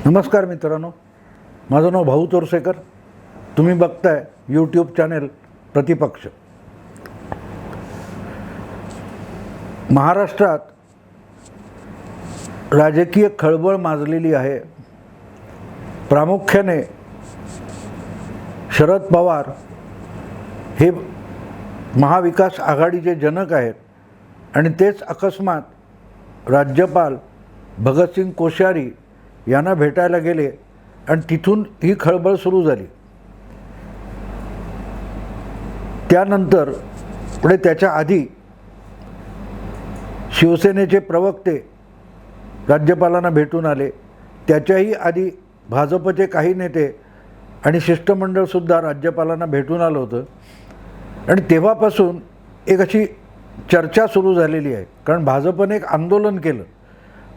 नमस्कार मित्रांनो, माझं नाव भाऊ तोरसेकर. तुम्ही बघताय यूट्यूब चॅनेल प्रतिपक्ष. महाराष्ट्रात राजकीय खळबळ माजलेली आहे. प्रामुख्याने शरद पवार हे महाविकास आघाडीचे जनक आहेत आणि तेच अकस्मात राज्यपाल भगतसिंग कोश्यारी यांना भेटायला गेले आणि तिथून ही खळबळ सुरू झाली. त्यानंतर पुढे त्याच्या आधी शिवसेनेचे प्रवक्ते राज्यपालांना भेटून आले. त्याच्याही आधी भाजपचे काही नेते आणि शिष्टमंडळसुद्धा राज्यपालांना भेटून आलं होतं. आणि तेव्हापासून एक अशी चर्चा सुरू झालेली आहे, कारण भाजपने एक आंदोलन केलं.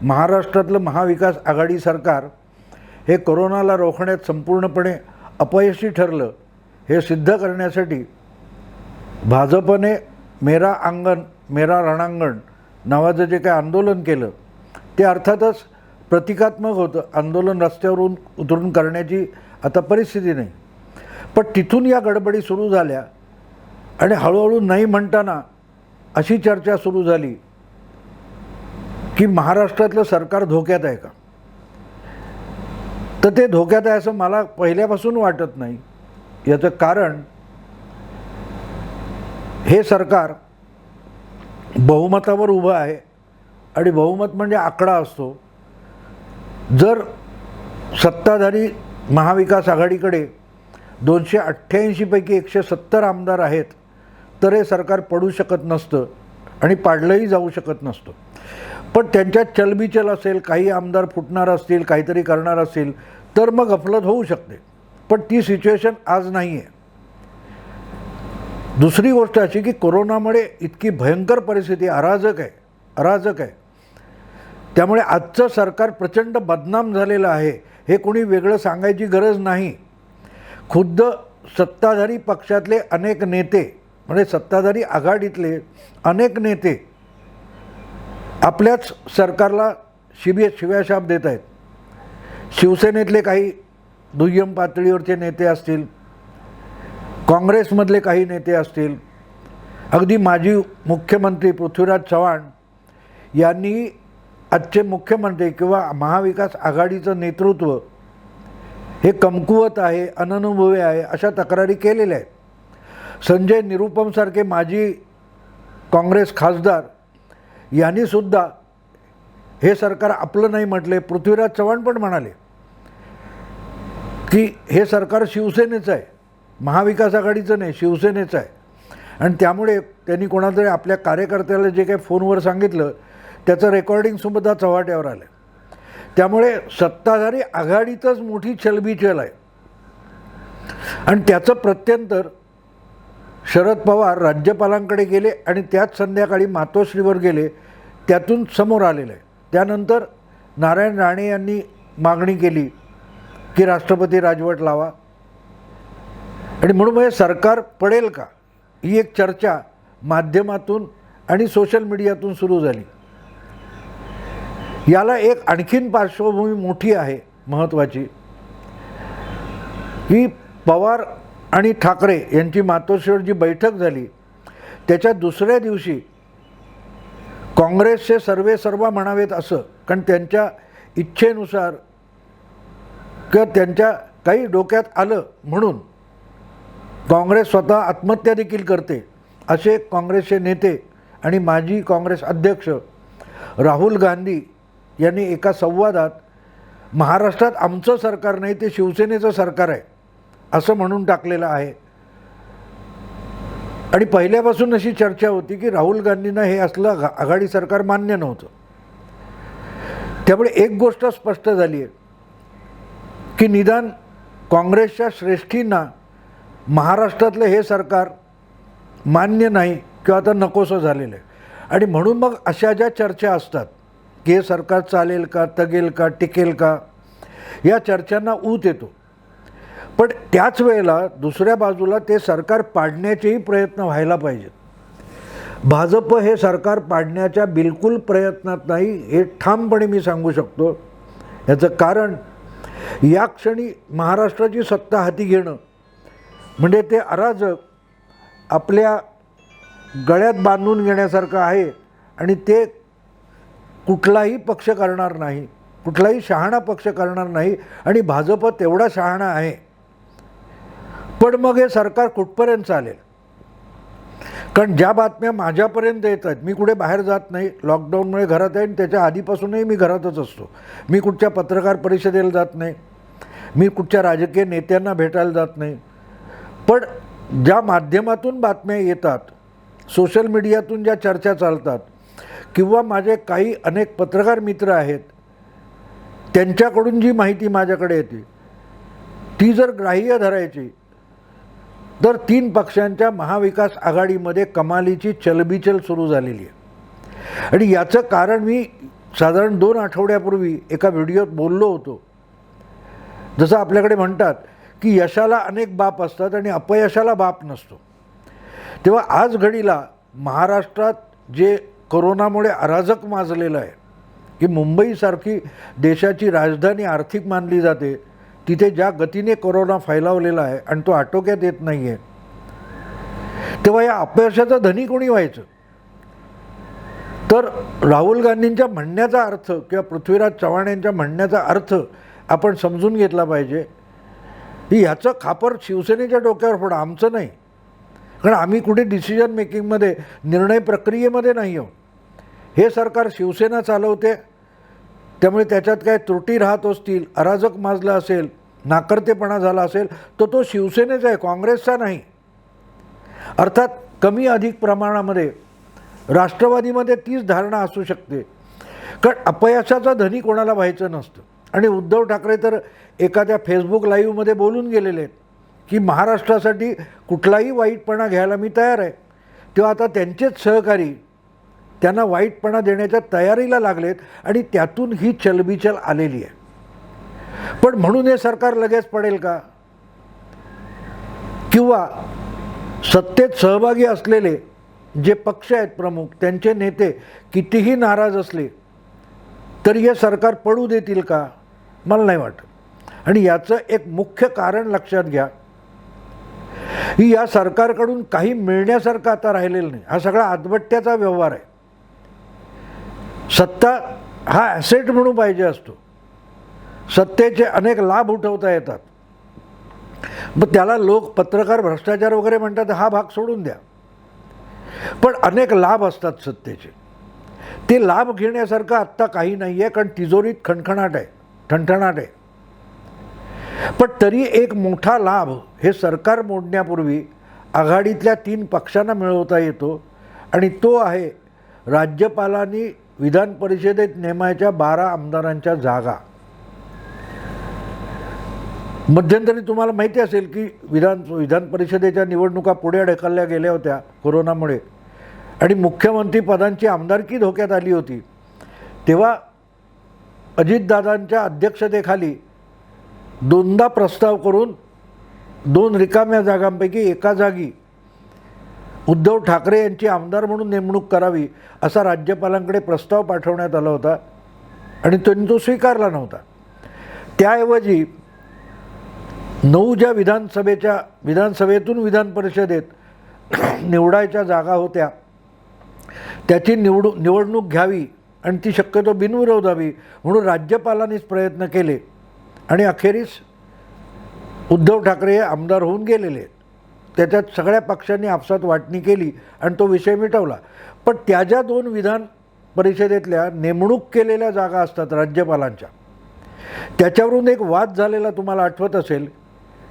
महाराष्ट्रातलं महाविकास आघाडी सरकार हे कोरोनाला रोखण्यात संपूर्णपणे अपयशी ठरलं हे सिद्ध करण्यासाठी भाजपने मेरा आंगन मेरा रणांगण नावाचं जे काही आंदोलन केलं ते अर्थातच प्रतिकात्मक होतं. आंदोलन रस्त्यावरून उतरून करण्याची आता परिस्थिती नाही. पण तिथून या गडबडी सुरू झाल्या आणि हळूहळू नाही म्हणताना अशी चर्चा सुरू झाली की महाराष्ट्रातलं सरकार धोक्यात आहे का. तर ते धोक्यात आहे असं मला पहिल्यापासून वाटत नाही. याचं कारण हे सरकार बहुमतावर उभं आहे आणि बहुमत म्हणजे आकडा असतो. जर सत्ताधारी महाविकास आघाडीकडे 288 पैकी 170 आमदार आहेत तर हे सरकार पडू शकत नसतं आणि पाडलंही जाऊ शकत नसतं. पण त्यांच्यात चलबिचल असेल, काही आमदार फुटणार असतील, काहीतरी करणार असतील तर मग गफलत होऊ शकते. पण ती सिच्युएशन आज नाही आहे. दुसरी गोष्ट अशी की कोरोनामुळे इतकी भयंकर परिस्थिती अराजक आहे. त्यामुळे आजचं सरकार प्रचंड बदनाम झालेलं आहे हे कोणी वेगळं सांगायची गरज नाही. खुद्द सत्ताधारी पक्षातले अनेक नेते म्हणजे सत्ताधारी आघाडीतले अनेक नेते आपल्याच सरकारला शिव्याशाप देत आहेत. शिवसेनेतले काही दुय्यम पातळीवरचे नेते असतील, काँग्रेसमधले काही नेते असतील, अगदी माजी मुख्यमंत्री पृथ्वीराज चव्हाण यांनी आजचे मुख्यमंत्री किंवा महाविकास आघाडीचं नेतृत्व हे कमकुवत आहे, अननुभवी आहे अशा तक्रारी केलेल्या आहेत. संजय निरुपमसारखे माजी काँग्रेस खासदार यांनीसुद्धा हे सरकार आपलं नाही म्हटले. पृथ्वीराज चव्हाण पण म्हणाले की हे सरकार शिवसेनेचं आहे, महाविकास आघाडीचं नाही, शिवसेनेचं आहे. आणि त्यामुळे त्यांनी कोणातरी आपल्या कार्यकर्त्याला जे काही फोनवर सांगितलं त्याचं रेकॉर्डिंगसुद्धा चव्हाट्यावर आलं. त्यामुळे सत्ताधारी आघाडीतच मोठी चलबिचल आहे. आणि त्याचं प्रत्यंतर शरद पवार राज्यपालांकडे गेले आणि त्याच संध्याकाळी मातोश्रीवर गेले, त्यातून समोर आलेलं आहे. त्यानंतर नारायण राणे यांनी मागणी केली की राष्ट्रपती राजवट लावा. आणि म्हणून हे सरकार पडेल का ही एक चर्चा माध्यमातून आणि सोशल मीडियातून सुरू झाली. याला एक आणखीन पार्श्वभूमी मोठी आहे महत्त्वाची की पवार आणि ठाकरे यांची मातोश्रीवर जी बैठक झाली त्याच्या दुसऱ्या दिवशी काँग्रेसचे सर्वेसर्वा म्हणावेत असं, कारण त्यांच्या इच्छेनुसार किंवा त्यांच्या काही डोक्यात आलं म्हणून काँग्रेस स्वतः आत्महत्या देखील करते असे काँग्रेसचे नेते आणि माजी काँग्रेस अध्यक्ष राहुल गांधी यांनी एका संवादात महाराष्ट्रात आमचं सरकार नाही ते शिवसेनेचं सरकार आहे असं म्हणून टाकलेलं आहे. आणि पहिल्यापासून अशी चर्चा होती की राहुल गांधींना हे असलं आघाडी सरकार मान्य नव्हतं. त्यामुळे एक गोष्ट स्पष्ट झाली आहे की निदान काँग्रेसच्या श्रेष्ठींना महाराष्ट्रातलं हे सरकार मान्य नाही किंवा आता नकोसं झालेलं आहे. आणि म्हणून मग अशा ज्या चर्चा असतात की हे सरकार चालेल का, तगेल का, टिकेल का, या चर्चांना ऊत येतो. पण त्याच वेळेला दुसऱ्या बाजूला ते सरकार पाडण्याचेही प्रयत्न व्हायला पाहिजेत. भाजप हे सरकार पाडण्याच्या बिलकुल प्रयत्नात नाही हे ठामपणे मी सांगू शकतो. याचं कारण या क्षणी महाराष्ट्राची सत्ता हाती घेणं म्हणजे ते अराजक आपल्या गळ्यात बांधून घेण्यासारखं आहे आणि ते कुठलाही पक्ष करणार नाही, कुठलाही शहाणा पक्ष करणार नाही आणि भाजप तेवढा शहाणा आहे. पण मग हे सरकार कुठपर्यंत चालेल? कारण ज्या बातम्या माझ्यापर्यंत येत आहेत, मी कुठे बाहेर जात नाही, लॉकडाऊनमुळे घरात आहे आणि त्याच्या आधीपासूनही मी घरातच असतो. मी कुठच्या पत्रकार परिषदेला जात नाही, मी कुठच्या राजकीय नेत्यांना भेटायला जात नाही. पण ज्या माध्यमातून बातम्या येतात, सोशल मीडियातून ज्या चर्चा चालतात किंवा माझे काही अनेक पत्रकार मित्र आहेत त्यांच्याकडून जी माहिती माझ्याकडे येते ती जर ग्राह्य धरायची तर 3 पक्षांच्या महाविकास आघाडीमध्ये कमालीची चलबिचल सुरू झालेली आहे. आणि याचं कारण मी साधारण 2 आठवड्यापूर्वी एका व्हिडिओत बोललो होतो. जसं आपल्याकडे म्हणतात की यशाला अनेक बाप असतात आणि अपयशाला बाप नसतो. तेव्हा आज घडीला महाराष्ट्रात जे कोरोनामुळे अराजक माजलेलं आहे की मुंबईसारखी देशाची राजधानी आर्थिक मानली जाते, तिथे ज्या गतीने कोरोना फैलावलेला आहे आणि तो आटोक्यात येत नाही आहे, तेव्हा या अपयशाचा धनी कोणी व्हायचं? तर राहुल गांधींच्या म्हणण्याचा अर्थ किंवा पृथ्वीराज चव्हाण यांच्या म्हणण्याचा अर्थ आपण समजून घेतला पाहिजे की ह्याचं खापर शिवसेनेच्या डोक्यावर पडा, आमचं नाही. कारण आम्ही कुठे डिसिजन मेकिंगमध्ये, निर्णय प्रक्रियेमध्ये नाही आहोत. हे सरकार शिवसेना चालवते, त्यामुळे त्याच्यात काय त्रुटी राहत असतील, अराजक माजला असेल, नाकर्तेपणा झाला असेल तर तो शिवसेनेचा आहे, काँग्रेसचा नाही. अर्थात कमी अधिक प्रमाणामध्ये राष्ट्रवादीमध्ये तीच धारणा असू शकते. कारण अपयशाचा धनी कोणाला व्हायचं नसतं. आणि उद्धव ठाकरे तर एखाद्या फेसबुक लाईव्हमध्ये बोलून गेलेले आहेत की महाराष्ट्रासाठी कुठलाही वाईटपणा घ्यायला मी तयार आहे. तेव्हा आता त्यांचेच सहकारी त्यांना वाईटपणा देण्याच्या तयारीला लागलेत आणि त्यातून ही चलबिचल आलेली आहे. पण म्हणून हे सरकार लगेच पडेल का? किंवा सत्तेत सहभागी असलेले जे पक्ष आहेत प्रमुख, त्यांचे नेते कितीही नाराज असले तरी हे सरकार पडू देतील का? मला नाही वाटत. आणि याचं एक मुख्य कारण लक्षात घ्या की या सरकारकडून काही मिळण्यासारखं आता राहिलेलं नाही. हा सगळा आदबट्ट्याचा व्यवहार आहे. सत्ता हा ॲसेट म्हणून पाहिजे असतो. सत्तेचे अनेक लाभ उठवता येतात. मग त्याला लोक पत्रकार भ्रष्टाचार वगैरे म्हणतात, हा भाग सोडून द्या. पण अनेक लाभ असतात सत्तेचे. ते लाभ घेण्यासारखं आत्ता काही नाही आहे, कारण तिजोरीत खणखणाट आहे, ठणठणाट आहे. पण तरी एक मोठा लाभ हे सरकार मोडण्यापूर्वी आघाडीतल्या 3 पक्षांना मिळवता येतो आणि तो आहे राज्यपालांनी विधान परिषदेत नेमायच्या 12 आमदारांच्या जागा. मध्यंतरी तुम्हाला माहिती असेल की विधान परिषदेच्या निवडणुका पुढे ढकलल्या गेल्या होत्या कोरोनामुळे आणि मुख्यमंत्री पदांची आमदारकी धोक्यात आली होती. तेव्हा अजितदादांच्या अध्यक्षतेखाली 2दा प्रस्ताव करून 2 रिकाम्या जागांपैकी एका जागी उद्धव ठाकरे यांची आमदार म्हणून नेमणूक करावी असा राज्यपालांकडे प्रस्ताव पाठवण्यात आला होता आणि त्यांनी तो स्वीकारला नव्हता. त्याऐवजी 9 ज्या विधानसभेतून विधान परिषदेत निवडायच्या जागा होत्या त्याची निवडणूक घ्यावी आणि ती शक्यतो बिनविरोध व्हावी म्हणून राज्यपालांनीच प्रयत्न केले आणि अखेरीस उद्धव ठाकरे हे आमदार होऊन गेलेले आहेत. त्याच्यात सगळ्या पक्षांनी आपसात वाटणी केली आणि तो विषय मिटवला. पण त्या ज्या 2 विधान परिषदेतल्या नेमणूक केलेल्या जागा असतात राज्यपालांच्या, त्याच्यावरून एक वाद झालेला तुम्हाला आठवत असेल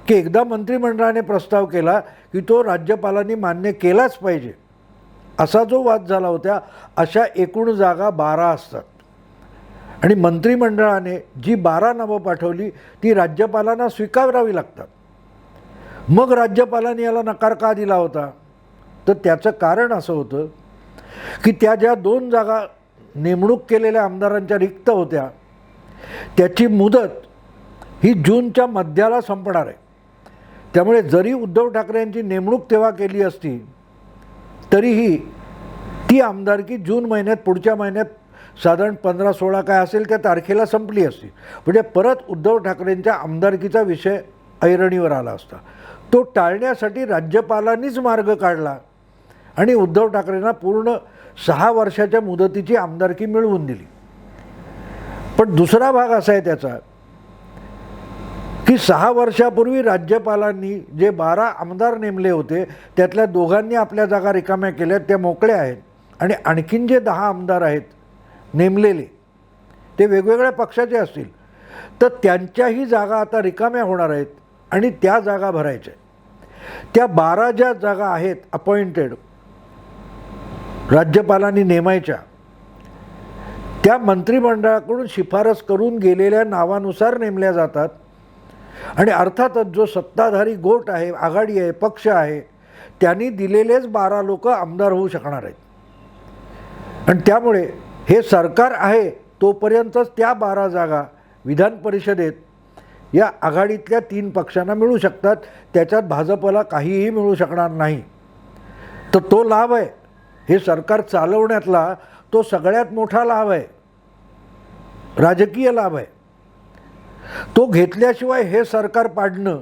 की एकदा मंत्रिमंडळाने प्रस्ताव केला की तो राज्यपालांनी मान्य केलाच पाहिजे, असा जो वाद झाला होता. अशा एकूण जागा 12 असतात आणि मंत्रिमंडळाने जी 12 नावं पाठवली ती राज्यपालांना स्वीकारावी लागतात. मग राज्यपालांनी याला नकार का दिला होता? तर त्याचं कारण असं होतं की त्या ज्या 2 जागा नेमणूक केलेल्या आमदारांच्या रिक्त होत्या त्याची मुदत ही जूनच्या मध्याला संपणार आहे. त्यामुळे जरी उद्धव ठाकरे यांची नेमणूक तेव्हा केली असती तरीही ती आमदारकी जून महिन्यात, पुढच्या महिन्यात साधारण 15-16 काय असेल त्या तारखेला संपली असती. म्हणजे परत उद्धव ठाकरेंच्या आमदारकीचा विषय ऐरणीवर आला असता. तो टाळण्यासाठी राज्यपालांनीच मार्ग काढला आणि उद्धव ठाकरेंना पूर्ण 6 वर्षाच्या मुदतीची आमदारकी मिळवून दिली. पण दुसरा भाग असा आहे त्याचा की 6 वर्षापूर्वी राज्यपालांनी जे 12 आमदार नेमले होते त्यातल्या दोघांनी आपल्या जागा रिकाम्या केल्या, त्या मोकळ्या आहेत. आणि आणखीन जे 10 आमदार आहेत नेमलेले ते वेगवेगळ्या पक्षाचे असतील, तर त्यांच्याही जागा आता रिकाम्या होणार आहेत आणि त्या जागा भरायच्या. त्या 12 ज्या जागा आहेत अपॉइंटेड राज्यपालांनी नेमायच्या, त्या मंत्रिमंडळाकडून शिफारस करून गेलेल्या नावानुसार नेमल्या जातात. आणि अर्थातच जो सत्ताधारी गोट आहे, आघाडी आहे, पक्ष आहे, त्यांनी दिलेलेच 12 लोक आमदार होऊ शकणार आहेत. आणि त्यामुळे हे सरकार आहे तोपर्यंतच त्या 12 जागा विधान परिषदेत या आघाडीतल्या 3 पक्षांना मिळू शकतात. त्याच्यात भाजपला काहीही मिळू शकणार नाही. तर तो लाभ आहे, हे सरकार चालवण्यातला तो सगळ्यात मोठा लाभ आहे, राजकीय लाभ आहे. तो घेतल्याशिवाय हे सरकार पाडणं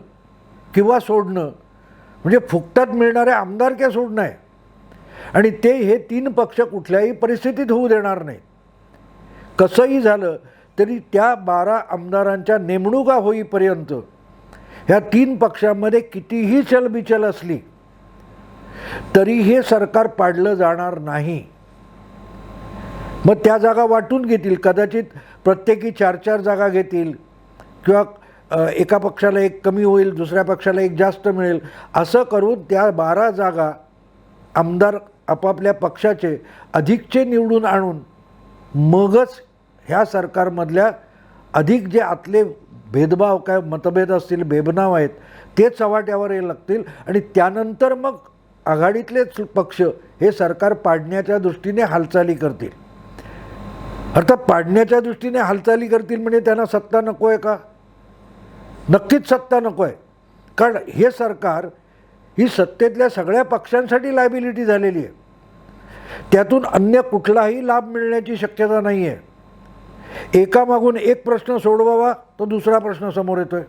किंवा सोडणं म्हणजे फुकटात मिळणारे आमदारक्या सोडणं आहे. आणि ते हे 3 पक्ष कुठल्याही परिस्थितीत होऊ देणार नाही. कसंही झालं तरी त्या 12 आमदारांच्या नेमणुका होईपर्यंत ह्या 3 पक्षांमध्ये कितीही चलबिचल असली तरी हे सरकार पाडलं जाणार नाही. मग त्या जागा वाटून घेतील, कदाचित प्रत्येकी 4-4 जागा घेतील किंवा एका पक्षाला 1 कमी होईल, दुसऱ्या पक्षाला 1 जास्त मिळेल. असं करून त्या 12 जागा आमदार आपापल्या पक्षाचे अधिकचे निवडून आणून मगच ह्या सरकारमधल्या अधिक जे आतले भेदभाव काय मतभेद असतील, बेबनाव आहेत, ते चव्हाट्यावर यायला लागतील. आणि त्यानंतर मग आघाडीतलेच पक्ष हे सरकार पाडण्याच्या दृष्टीने हालचाली करतील. अर्थात पाडण्याच्या दृष्टीने हालचाली करतील म्हणजे त्यांना सत्ता नको आहे का? नक्कीच सत्ता नको आहे. कारण हे सरकार ही सत्तेतल्या सगळ्या पक्षांसाठी लायबिलिटी झालेली आहे. त्यातून अन्य कुठलाही लाभ मिळण्याची शक्यता नाही आहे. एकामागून एक प्रश्न सोडवावा तो दुसरा प्रश्न समोर येतोय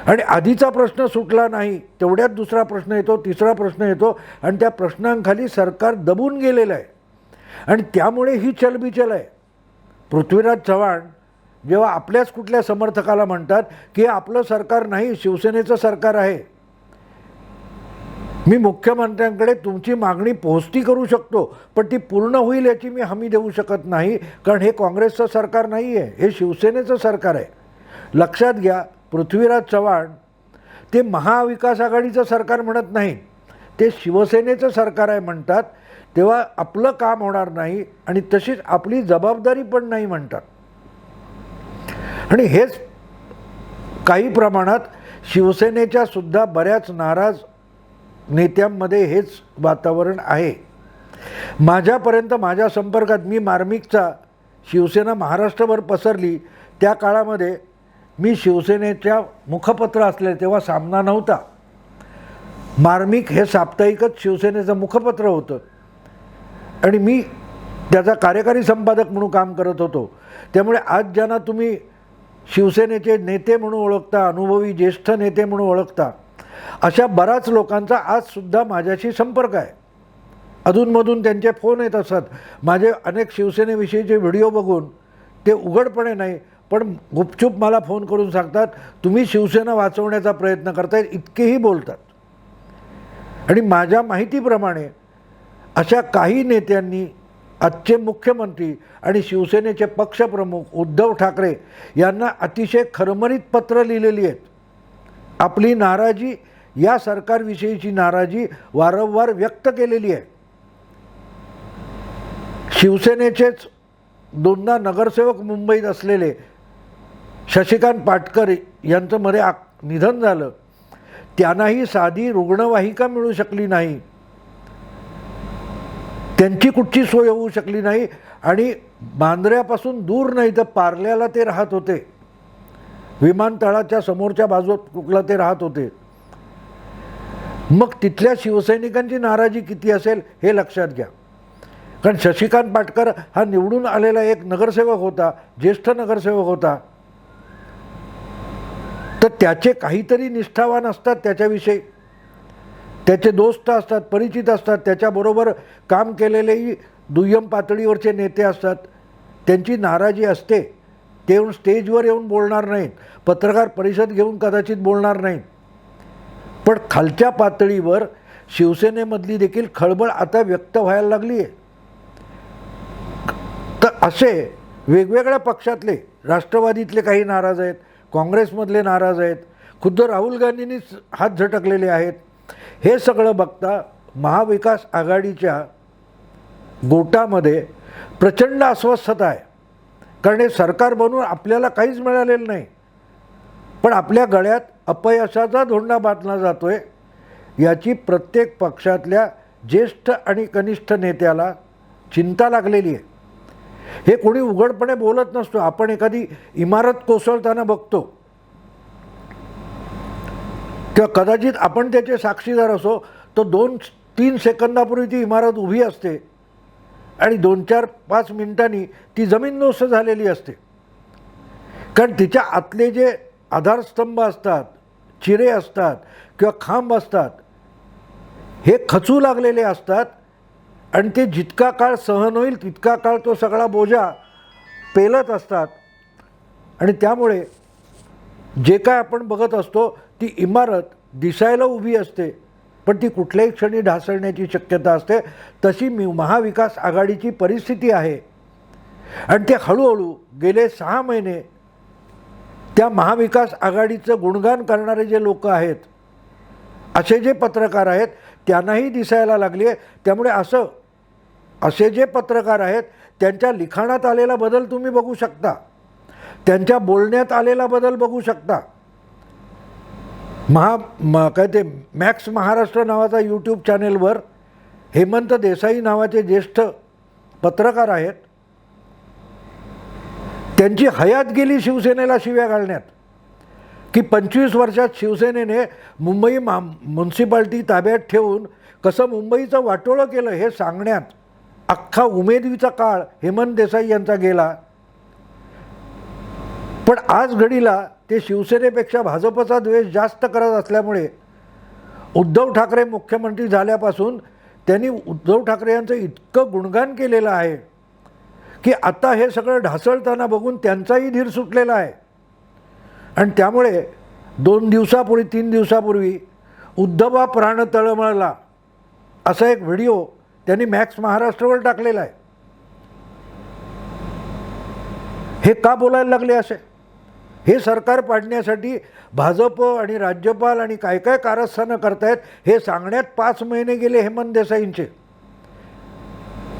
आणि आधीचा प्रश्न सुटला नाही तेवढ्यात दुसरा प्रश्न येतो, तिसरा प्रश्न येतो आणि त्या प्रश्नांखाली सरकार दबून गेलेलं आहे. आणि त्यामुळे ही चलबिचल आहे. पृथ्वीराज चव्हाण जेव्हा आपल्याच कुठल्या समर्थकाला म्हणतात की आपलं सरकार नाही, शिवसेनेचं सरकार आहे, मी मुख्यमंत्र्यांकडे तुमची मागणी पोहोचती करू शकतो पण ती पूर्ण होईल याची मी हमी देऊ शकत नाही, कारण हे काँग्रेसचं सरकार नाही आहे, हे शिवसेनेचं सरकार आहे. लक्षात घ्या, पृथ्वीराज चव्हाण ते महाविकास आघाडीचं सरकार म्हणत नाही, ते शिवसेनेचं सरकार आहे म्हणतात. तेव्हा आपलं काम होणार नाही आणि तशीच आपली जबाबदारी पण नाही म्हणतात. आणि हेच काही प्रमाणात शिवसेनेच्या सुद्धा बऱ्याच नाराज नेत्यांमध्ये हेच वातावरण आहे. माझ्यापर्यंत, माझ्या संपर्कात, मी मार्मिकचा शिवसेना महाराष्ट्रभर पसरली त्या काळामध्ये मी शिवसेनेच्या मुखपत्र असले तेव्हा सामना नव्हता. मार्मिक हे साप्ताहिकच शिवसेनेचं मुखपत्र होतं आणि मी त्याचा कार्यकारी संपादक म्हणून काम करत होतो. त्यामुळे आज ज्यांना तुम्ही शिवसेनेचे नेते म्हणून ओळखता, अनुभवी ज्येष्ठ नेते म्हणून ओळखता, अशा बऱ्याच लोकांचा आजसुद्धा माझ्याशी संपर्क आहे. अधूनमधून त्यांचे फोन येत असतात. माझे अनेक शिवसेनेविषयीचे व्हिडिओ बघून ते उघडपणे नाही पण गुपचूप मला फोन करून सांगतात तुम्ही शिवसेना वाचवण्याचा प्रयत्न करताय, इतकेही बोलतात. आणि माझ्या माहितीप्रमाणे अशा काही नेत्यांनी आजचे मुख्यमंत्री आणि शिवसेनेचे पक्षप्रमुख उद्धव ठाकरे यांना अतिशय खरमरीत पत्र लिहिलेली आहेत. आपली नाराजी, या सरकारविषयीची नाराजी वारंवार व्यक्त केलेली आहे. शिवसेनेचेच 2दा नगरसेवक मुंबईत असलेले शशिकांत पाटकर यांचं मध्ये निधन झालं. त्यांनाही साधी रुग्णवाहिका मिळू शकली नाही, त्यांची कुठची सोय होऊ शकली नाही आणि बांद्र्यापासून दूर नाही तर पार्ल्याला ते राहत होते, विमानतळाच्या समोरच्या बाजूत कुठला ते राहत होते. मग तिथल्या शिवसैनिकांची नाराजी किती असेल हे लक्षात घ्या. कारण शशिकांत पाटकर हा निवडून आलेला एक नगरसेवक होता, ज्येष्ठ नगरसेवक होता, तर त्याचे काहीतरी निष्ठावान असतात त्याच्याविषयी, त्याचे दोस्त असतात, परिचित असतात, त्याच्याबरोबर काम केलेलेही दुय्यम पातळीवरचे नेते असतात, त्यांची नाराजी असते, ते येऊन स्टेजवर येऊन बोलणार नाहीत, पत्रकार परिषद घेऊन कदाचित बोलणार नाहीत, पण खालच्या पातळीवर शिवसेनेमधली देखील खळबळ आता व्यक्त व्हायला लागली आहे. तर असे वेगवेगळ्या पक्षातले, राष्ट्रवादीतले काही नाराज आहेत, काँग्रेसमधले नाराज आहेत, खुद्द राहुल गांधींनीच हात झटकलेले आहेत. हे सगळं बघता महाविकास आघाडीच्या गोटामध्ये प्रचंड अस्वस्थता आहे. कारण हे सरकार बनवून आपल्याला काहीच मिळालेलं नाही, पण आपल्या गळ्यात अपयशाचा धोंडा बांधला जातोय, याची प्रत्येक पक्षातल्या ज्येष्ठ आणि कनिष्ठ नेत्याला चिंता लागलेली आहे. हे कोणी उघडपणे बोलत नसतो. आपण एखादी इमारत कोसळताना बघतो किंवा कदाचित आपण त्याचे साक्षीदार असो, तो 2-3 सेकंदापूर्वी ती इमारत उभी असते आणि 2-4-5 मिनिटांनी ती जमीनदोस्त झालेली असते. कारण तिच्या आतले जे आधारस्तंभ असतात, चिरे असतात किंवा खांब असतात, हे खचू लागलेले असतात आणि ते जितका काळ सहन होईल तितका काळ तो सगळा बोजा पेलत असतात. आणि त्यामुळे जे काय आपण बघत असतो ती इमारत दिसायला उभी असते, पण ती कुठल्याही क्षणी ढासळण्याची शक्यता असते. तशी महाविकास आघाडीची परिस्थिती आहे. आणि ते हळूहळू गेले 6 महिने त्या महाविकास आघाडीचं गुणगान करणारे जे लोक आहेत, असे जे पत्रकार आहेत, त्यांनाही दिसायला लागली आहे. त्यामुळे असे जे पत्रकार आहेत त्यांच्या लिखाणात आलेला बदल तुम्ही बघू शकता, त्यांच्या बोलण्यात आलेला बदल बघू शकता. काय ते मॅक्स महाराष्ट्र नावाचा यूट्यूब चॅनेलवर हेमंत देसाई नावाचे ज्येष्ठ पत्रकार आहेत, त्यांची हयात गेली शिवसेनेला शिव्या घालण्यात, की 25 वर्षात शिवसेनेने मुंबई म्युन्सिपाल्टी ताब्यात ठेवून कसं मुंबईचं वाटोळं केलं हे सांगण्यात अख्खा उमेदीचा काळ हेमंत देसाई यांचा गेला. पण आज घडीला ते शिवसेनेपेक्षा भाजपचा द्वेष जास्त करत असल्यामुळे उद्धव ठाकरे मुख्यमंत्री झाल्यापासून त्यांनी उद्धव ठाकरे यांचं इतकं गुणगान केलेलं आहे की आता हे सगळं ढासळताना बघून त्यांचाही धीर सुटलेला आहे. आणि त्यामुळे 2 दिवसापूर्वी 3 दिवसापूर्वी उद्धवा प्राण तळमळला असा एक व्हिडिओ त्यांनी मॅक्स महाराष्ट्रावर टाकलेला आहे. हे का बोलायला लागले असे? हे सरकार पाडण्यासाठी भाजप आणि राज्यपाल आणि काय काय कारस्थानं करतायत हे सांगण्यात 5 महिने गेले हेमंत देसाईंचे.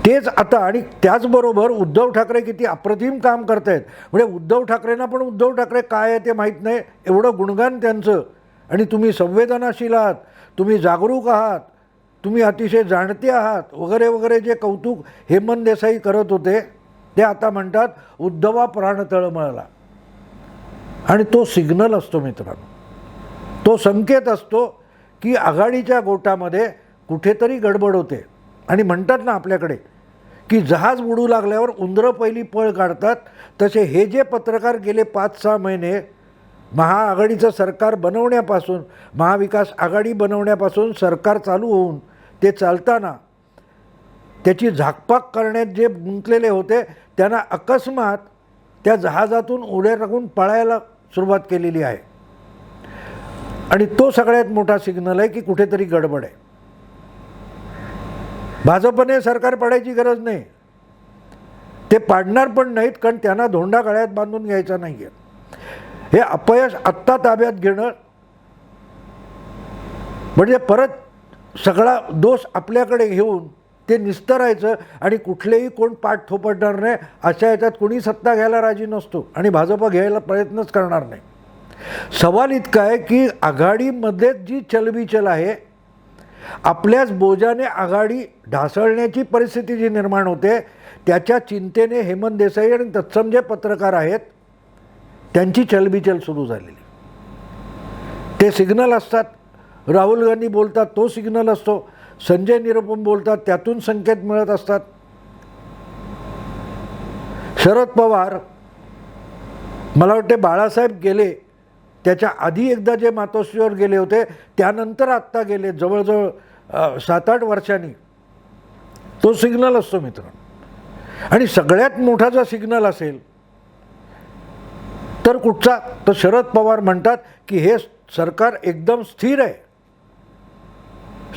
तेच आता आणि त्याचबरोबर उद्धव ठाकरे किती अप्रतिम काम करतायत. म्हणजे उद्धव ठाकरेंना पण उद्धव ठाकरे काय आहे ते माहीत नाही, एवढं गुणगान त्यांचं. आणि तुम्ही संवेदनाशील आहात, तुम्ही जागरूक आहात, तुम्ही अतिशय जाणते आहात वगैरे वगैरे जे कौतुक हेमंत देसाई करत होते, ते आता म्हणतात उद्धवा प्राण तळमळला. आणि तो सिग्नल असतो मित्रांनो, तो संकेत असतो की आघाडीच्या गोटामध्ये कुठेतरी गडबड होते. आणि म्हणतात ना आपल्याकडे की जहाज बुडू लागल्यावर उंदरं पहिली पळ काढतात, तसे हे जे पत्रकार गेले 5-6 महिने महाआघाडीचं सरकार बनवण्यापासून, महाविकास आघाडी बनवण्यापासून सरकार चालू होऊन ते चालताना त्याची झाकपाक करण्यात जे गुंतलेले होते, त्यांना अकस्मात त्या जहाजातून उड्या टाकून पळायला सुरुवात केलेली आहे. आणि तो सगळ्यात मोठा सिग्नल आहे की कुठेतरी गडबड आहे. भाजपने सरकार पाडायची गरज नाही, ते पाडणार पण नाहीत, कारण त्यांना धोंडा गळ्यात बांधून घ्यायचा नाही आहे. हे अपयश आत्ता ताब्यात घेणं म्हणजे परत सगळा दोष आपल्याकडे घेऊन ते निस्तरायचं आणि कुठलेही कोण पाठ थोपटणार नाही, अशा याच्यात कोणी सत्ता घ्यायला राजी नसतो आणि भाजप घ्यायला प्रयत्नच करणार नाही. सवाल इतका आहे की आघाडीमध्ये जी चलबिचल आहे, आपल्याच बोजाने आघाडी ढासळण्याची परिस्थिती जी निर्माण होते, त्याच्या चिंतेने हेमंत देसाई आणि तत्सम जे पत्रकार आहेत त्यांची चलबिचल सुरू झालेली. ते सिग्नल असतात, राहुल गांधी बोलतात तो सिग्नल असतो, संजय निरुपम बोलतात त्यातून संकेत मिळत असतात. शरद पवार, मला वाटते बाळासाहेब गेले त्याच्या आधी एकदा जे मातोश्रीवर गेले होते, त्यानंतर आत्ता गेले, जवळजवळ 7-8 वर्षांनी. तो सिग्नल असतो मित्रांनो. आणि सगळ्यात मोठा जर सिग्नल असेल तर कुठचा, तर शरद पवार म्हणतात की हे सरकार एकदम स्थिर आहे.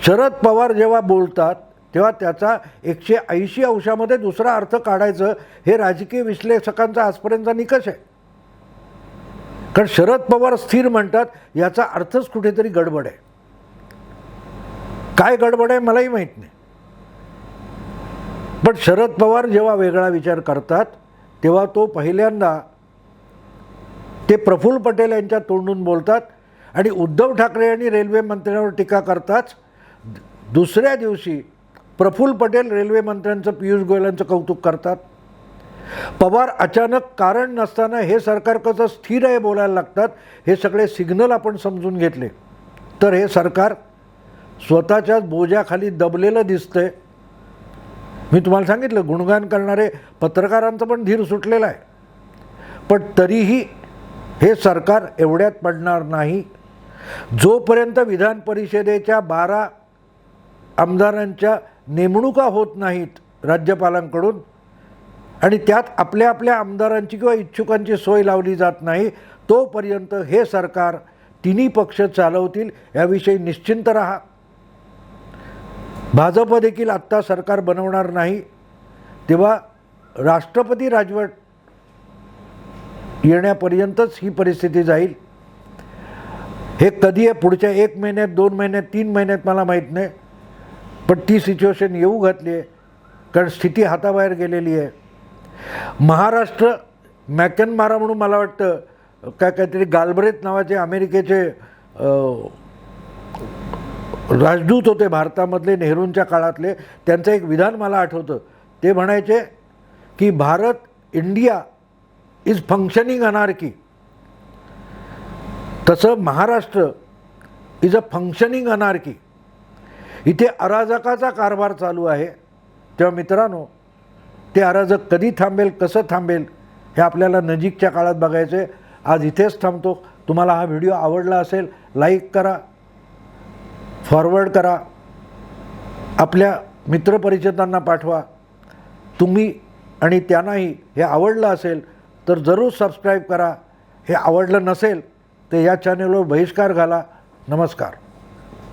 शरद पवार जेव्हा बोलतात तेव्हा त्याचा 180 अंशामध्ये दुसरा अर्थ काढायचं, हे राजकीय विश्लेषकांचा आजपर्यंतचा निकष आहे. कारण शरद पवार स्थिर म्हणतात याचा अर्थच कुठेतरी गडबड आहे. काय गडबड आहे मलाही माहीत नाही. पण शरद पवार जेव्हा वेगळा विचार करतात तेव्हा तो पहिल्यांदा ते प्रफुल्ल पटेल यांच्या तोंडून बोलतात आणि उद्धव ठाकरे यांनी रेल्वे मंत्र्यांवर टीका करताच दुसऱ्या दिवशी प्रफुल्ल पटेल रेल्वे मंत्र्यांचं, पियुष गोयलांचं कौतुक करतात. पवार अचानक कारण नसताना हे सरकार कसं स्थिर आहे बोलायला लागतात. हे सगळे सिग्नल आपण समजून घेतले तर हे सरकार स्वतःच्याच बोजाखाली दबलेलं दिसतंय. मी तुम्हाला सांगितलं, गुणगान करणारे पत्रकारांचं पण धीर सुटलेला आहे. पण तरीही हे सरकार एवढ्यात पडणार नाही. जोपर्यंत विधान परिषदेच्या 12 आमदारांच्या नेमणुका होत नाहीत राज्यपालांकडून आणि त्यात आपल्या आपल्या आमदारांची किंवा इच्छुकांची सोय लावली जात नाही, तोपर्यंत हे सरकार तिन्ही पक्ष चालवतील याविषयी निश्चिंत राहा. भाजप देखील आत्ता सरकार बनवणार नाही. तेव्हा राष्ट्रपती राजवट येण्यापर्यंतच ही परिस्थिती जाईल. हे कधी आहे, पुढच्या 1 महिन्यात, 2 महिन्यात, 3 महिन्यात मला माहीत नाही. पण ती सिच्युएशन येऊ घातली आहे कारण स्थिती हाताबाहेर गेलेली आहे. महाराष्ट्र मॅकनमारा म्हणून मला वाटतं काहीतरी गालब्रेथ नावाचे अमेरिकेचे राजदूत होते भारतामधले नेहरूंच्या काळातले. त्यांचं एक विधान मला आठवतं. ते म्हणायचे की इंडिया इज फंक्शनिंग अनार्की. तसं Maharashtra is a functioning anarchy. इथे अराजकाचा कारभार चालू आहे. तेव्हा मित्रांनो, ते अराजक कधी थांबेल, कसं थांबेल हे आपल्याला नजीकच्या काळात बघायचं आहे. आज इथेच थांबतो. तुम्हाला हा व्हिडिओ आवडला असेल लाईक करा, फॉरवर्ड करा, आपल्या मित्रपरिचितांना पाठवा. तुम्ही आणि त्यांनाही हे आवडलं असेल तर जरूर सबस्क्राईब करा. हे आवडलं नसेल तर या चॅनलवर बहिष्कार घाला. नमस्कार.